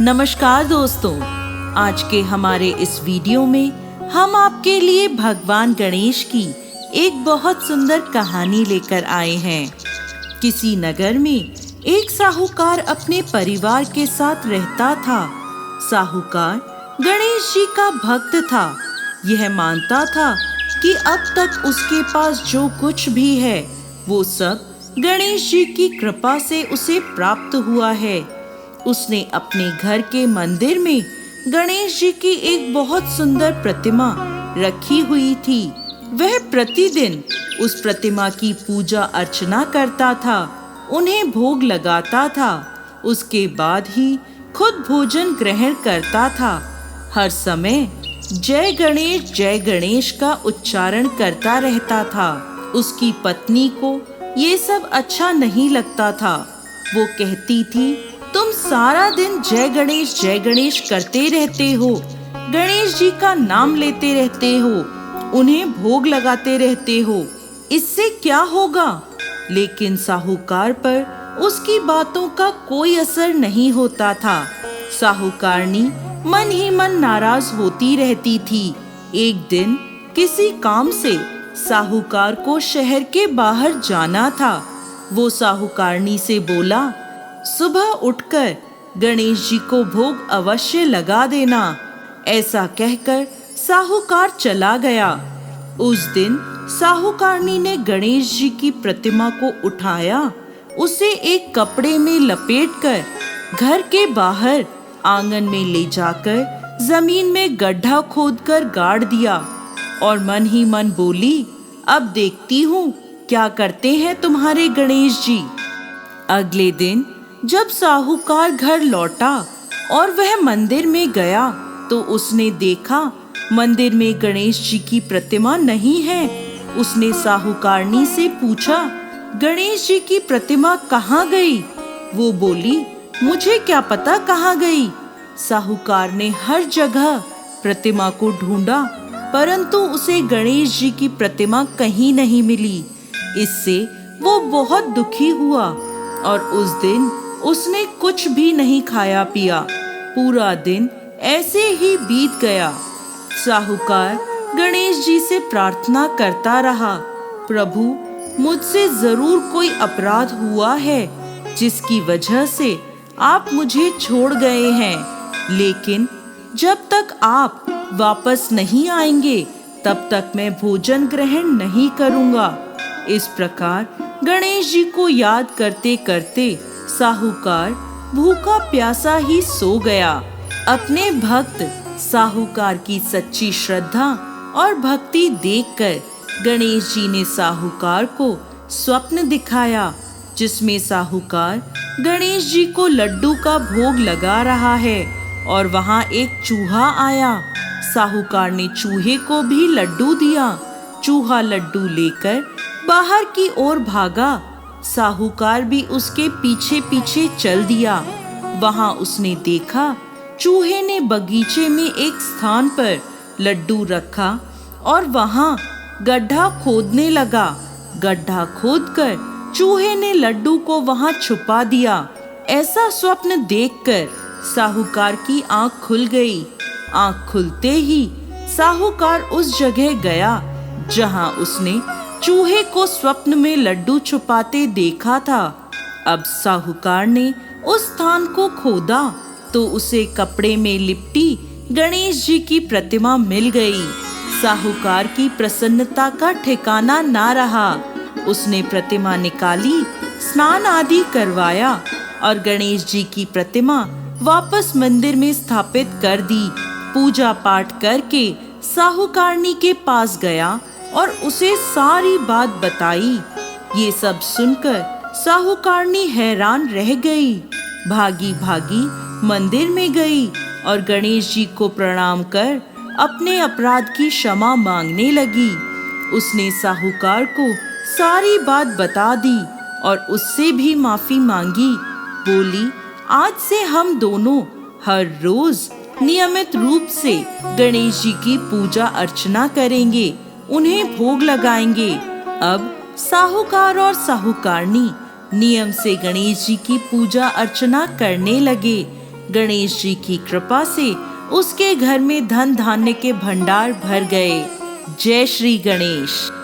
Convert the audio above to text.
नमस्कार दोस्तों, आज के हमारे इस वीडियो में हम आपके लिए भगवान गणेश की एक बहुत सुंदर कहानी लेकर आए हैं। किसी नगर में एक साहूकार अपने परिवार के साथ रहता था। साहूकार गणेश जी का भक्त था। यह मानता था कि अब तक उसके पास जो कुछ भी है वो सब गणेश जी की कृपा से उसे प्राप्त हुआ है। उसने अपने घर के मंदिर में गणेश जी की एक बहुत सुंदर प्रतिमा रखी हुई थी। वह प्रतिदिन उस प्रतिमा की पूजा अर्चना करता था, उन्हें भोग लगाता था। उसके बाद ही खुद भोजन ग्रहण करता था। हर समय जय गणेश का उच्चारण करता रहता था। उसकी पत्नी को ये सब अच्छा नहीं लगता था। वो कहती थी, तुम सारा दिन जय गणेश करते रहते हो, गणेश जी का नाम लेते रहते हो, उन्हें भोग लगाते रहते हो, इससे क्या होगा? लेकिन साहूकार पर उसकी बातों का कोई असर नहीं होता था। साहूकारनी मन ही मन नाराज होती रहती थी। एक दिन किसी काम से साहूकार को शहर के बाहर जाना था। वो साहूकारनी से बोला, सुबह उठकर गणेश जी को भोग अवश्य लगा देना। ऐसा कहकर साहूकार चला गया। उस दिन साहूकारनी ने गणेश जी की प्रतिमा को उठाया, उसे एक कपड़े में लपेटकर घर के बाहर आंगन में ले जाकर जमीन में गड्ढा खोदकर गाड़ दिया और मन ही मन बोली, अब देखती हूँ क्या करते हैं तुम्हारे गणेश जी। अगले दिन जब साहूकार घर लौटा और वह मंदिर में गया तो उसने देखा मंदिर में गणेश जी की प्रतिमा नहीं है। उसने साहूकारनी से पूछा, गणेश जी की प्रतिमा कहाँ गई? वो बोली, मुझे क्या पता कहाँ गई। साहूकार ने हर जगह प्रतिमा को ढूंढा, परंतु उसे गणेश जी की प्रतिमा कहीं नहीं मिली। इससे वो बहुत दुखी हुआ और उस दिन उसने कुछ भी नहीं खाया पिया। पूरा दिन ऐसे ही बीत गया। साहूकार गणेश जी से प्रार्थना करता रहा, प्रभु मुझसे जरूर कोई अपराध हुआ है जिसकी वजह से आप मुझे छोड़ गए हैं, लेकिन जब तक आप वापस नहीं आएंगे तब तक मैं भोजन ग्रहण नहीं करूंगा। इस प्रकार गणेश जी को याद करते करते साहूकार भूखा प्यासा ही सो गया। अपने भक्त साहूकार की सच्ची श्रद्धा और भक्ति देखकर गणेश जी ने साहूकार को स्वप्न दिखाया, जिसमें साहूकार गणेश जी को लड्डू का भोग लगा रहा है और वहां एक चूहा आया। साहूकार ने चूहे को भी लड्डू दिया। चूहा लड्डू लेकर बाहर की ओर भागा। साहूकार भी उसके पीछे पीछे चल दिया। वहां उसने देखा चूहे ने बगीचे में एक स्थान पर लड्डू रखा और वहां गड्ढा खोदने लगा। गड्ढा खोदकर चूहे ने लड्डू को वहां छुपा दिया। ऐसा स्वप्न देखकर साहूकार की आंख खुल गई। आंख खुलते ही साहूकार उस जगह गया जहां उसने चूहे को स्वप्न में लड्डू छुपाते देखा था। अब साहूकार ने उस स्थान को खोदा तो उसे कपड़े में लिपटी गणेश जी की प्रतिमा मिल गई। साहूकार की प्रसन्नता का ठिकाना ना रहा। उसने प्रतिमा निकाली, स्नान आदि करवाया और गणेश जी की प्रतिमा वापस मंदिर में स्थापित कर दी। पूजा पाठ करके साहूकारनी के पास गया और उसे सारी बात बताई। ये सब सुनकर साहूकारनी हैरान रह गई। भागी भागी मंदिर में गई और गणेश जी को प्रणाम कर अपने अपराध की क्षमा मांगने लगी। उसने साहूकार को सारी बात बता दी और उससे भी माफी मांगी। बोली, आज से हम दोनों हर रोज नियमित रूप से गणेश जी की पूजा अर्चना करेंगे, उन्हें भोग लगाएंगे। अब साहूकार और साहूकारनी नियम से गणेश जी की पूजा अर्चना करने लगे। गणेश जी की कृपा से उसके घर में धन धान्य के भंडार भर गए। जय श्री गणेश।